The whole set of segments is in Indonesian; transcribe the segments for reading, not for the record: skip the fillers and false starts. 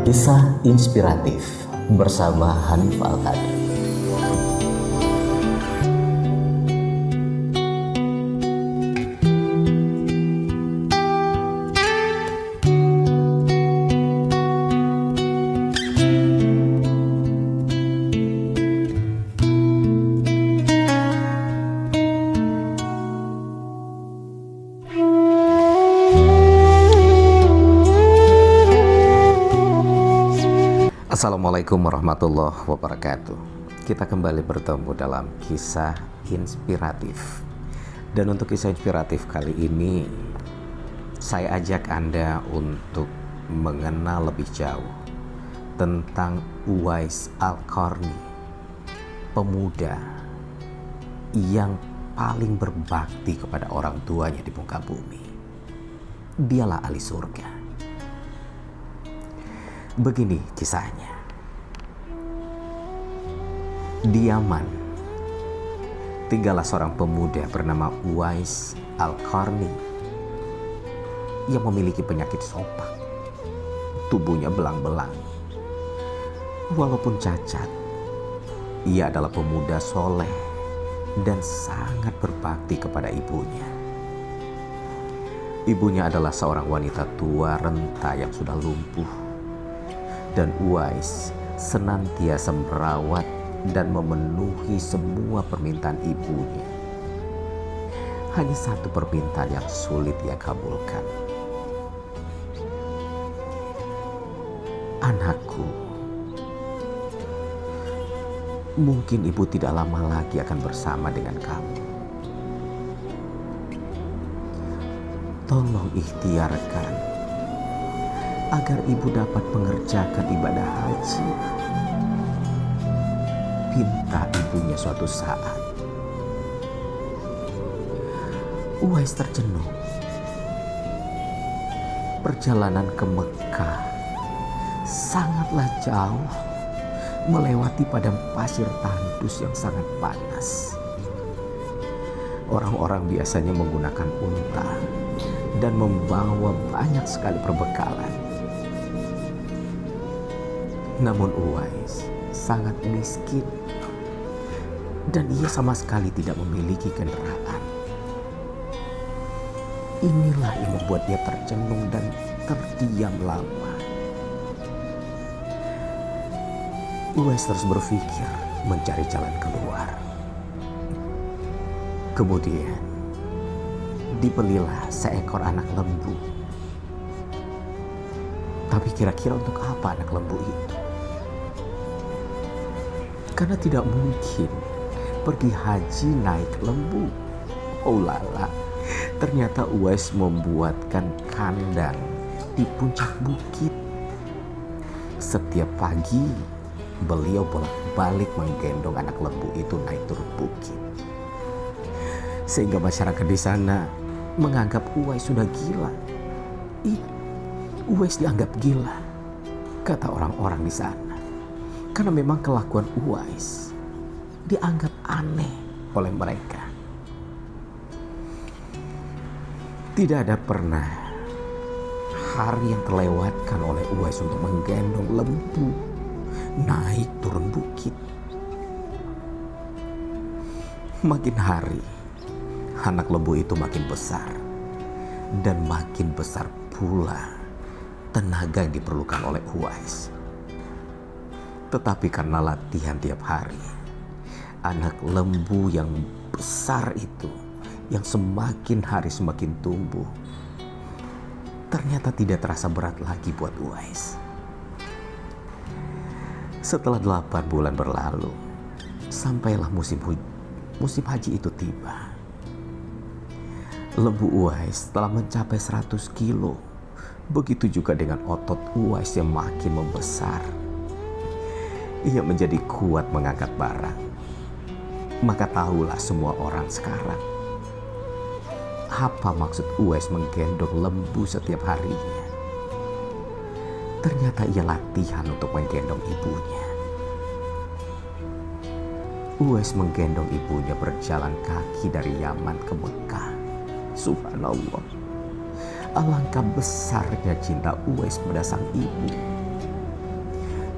Kisah inspiratif bersama Hanif Al-Qadir. Assalamualaikum warahmatullahi wabarakatuh. Kita kembali bertemu dalam kisah inspiratif. Dan untuk kisah inspiratif kali ini, saya ajak Anda untuk mengenal lebih jauh tentang Uwais Al-Qarni, pemuda yang paling berbakti kepada orang tuanya di muka bumi. Dialah ahli surga. Begini kisahnya. Di Yaman, tinggallah seorang pemuda bernama Uwais Al-Qarni yang memiliki penyakit sopak. Tubuhnya belang-belang. Walaupun cacat, ia adalah pemuda soleh dan sangat berbakti kepada ibunya. Ibunya adalah seorang wanita tua renta yang sudah lumpuh. Dan Uwais senantiasa merawat dan memenuhi semua permintaan ibunya. Hanya satu permintaan yang sulit ia kabulkan. Anakku, mungkin ibu tidak lama lagi akan bersama dengan kamu. Tolong ikhtiarkan agar ibu dapat mengerjakan ibadah haji. Pinta ibunya suatu saat. Uwais terjenuh. Perjalanan ke Mekah sangatlah jauh, melewati padang pasir tandus yang sangat panas. Orang-orang biasanya menggunakan unta dan membawa banyak sekali perbekalan. Namun Uwais sangat miskin dan ia sama sekali tidak memiliki kendaraan. Inilah yang membuat dia tercenung dan terdiam lama. Uwais terus berpikir mencari jalan keluar. Kemudian dibelilah seekor anak lembu. Tapi kira-kira untuk apa anak lembu itu? Karena tidak mungkin pergi haji naik lembu. Oh lala, ternyata Uwais membuatkan kandang di puncak bukit. Setiap pagi beliau bolak-balik menggendong anak lembu itu naik turun bukit. Sehingga masyarakat di sana menganggap Uwais sudah gila. Uwais dianggap gila, kata orang-orang di sana. Karena memang kelakuan Uwais dianggap aneh oleh mereka. Tidak ada pernah hari yang terlewatkan oleh Uwais untuk menggendong lembu naik turun bukit. Makin hari, anak lembu itu makin besar. Dan makin besar pula tenaga yang diperlukan oleh Uwais. Tetapi karena latihan tiap hari, anak lembu yang besar itu, yang semakin hari semakin tumbuh, ternyata tidak terasa berat lagi buat Uwais. Setelah 8 bulan berlalu, sampailah musim haji itu tiba. Lembu Uwais telah mencapai 100 kilo. Begitu juga dengan otot Uwais yang makin membesar. Ia menjadi kuat mengangkat barang. Maka tahulah semua orang sekarang apa maksud Uwais menggendong lembu setiap harinya. Ternyata ia latihan untuk menggendong ibunya. Uwais menggendong ibunya berjalan kaki dari Yaman ke Mekah. Subhanallah. Alangkah besarnya cinta Uwais pada sang ibu.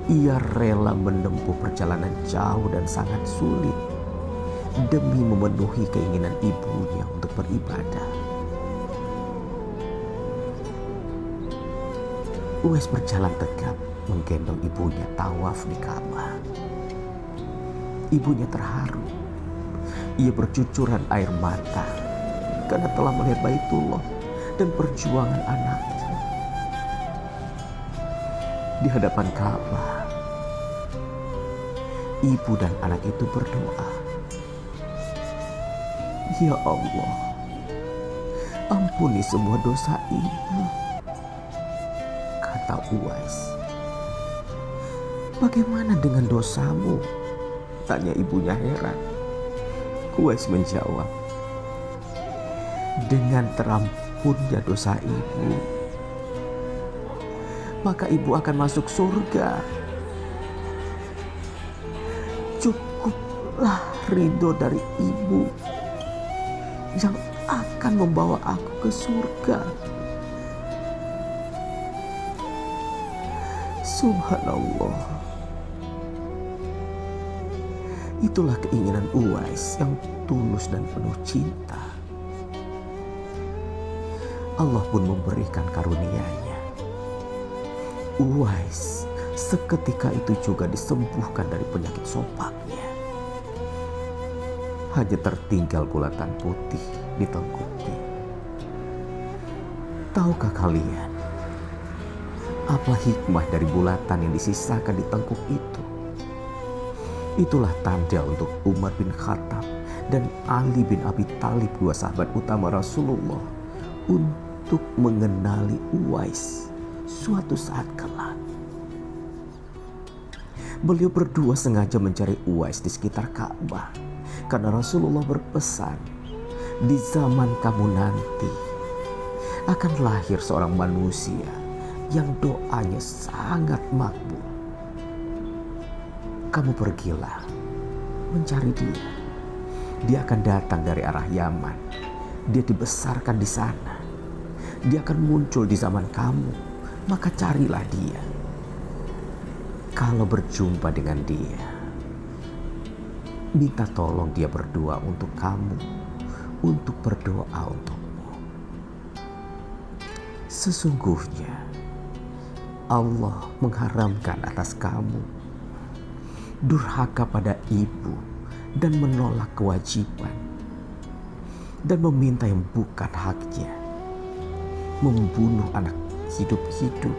Ia rela menempuh perjalanan jauh dan sangat sulit demi memenuhi keinginan ibunya untuk beribadah. Uwais berjalan tegap menggendong ibunya tawaf di Ka'bah. Ibunya terharu. Ia bercucuran air mata karena telah melihat Baitullah dan perjuangan anaknya. Di hadapan Ka'bah, ibu dan anak itu berdoa, "Ya Allah, ampuni semua dosa ibu," kata Uwais. "Bagaimana dengan dosamu?" tanya ibunya heran. Uwais menjawab, "Dengan terampunnya dosa ibu, maka ibu akan masuk surga. Cukuplah ridho dari ibu yang akan membawa aku ke surga." Subhanallah. Itulah keinginan Uwais yang tulus dan penuh cinta. Allah pun memberikan karunia-Nya. Uwais seketika itu juga disembuhkan dari penyakit sopaknya. Hanya tertinggal bulatan putih di tengkuknya. Tahukah kalian apa hikmah dari bulatan yang disisakan di tengkuk itu? Itulah tanda untuk Umar bin Khattab dan Ali bin Abi Thalib, dua sahabat utama Rasulullah, untuk mengenali Uwais suatu saat kelak. Beliau berdua sengaja mencari Uwais di sekitar Ka'bah karena Rasulullah berpesan, di zaman kamu nanti akan lahir seorang manusia yang doanya sangat makbul. Kamu pergilah mencari dia. Dia akan datang dari arah Yaman. Dia dibesarkan di sana. Dia akan muncul di zaman kamu. Maka carilah dia. Kalau berjumpa dengan dia, minta tolong dia berdoa untuk kamu, untuk berdoa untukmu. Sesungguhnya Allah mengharamkan atas kamu durhaka pada ibu dan menolak kewajiban dan meminta yang bukan haknya, membunuh anak hidup-hidup,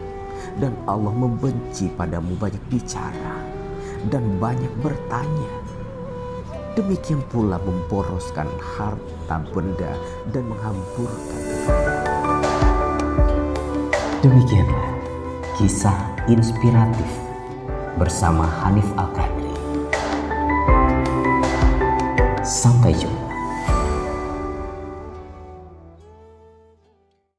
dan Allah membenci padamu banyak bicara dan banyak bertanya. Demikian pula memboroskan harta benda dan menghamburkan. Demikianlah kisah inspiratif bersama Hanif Al-Qadri. Sampai jumpa.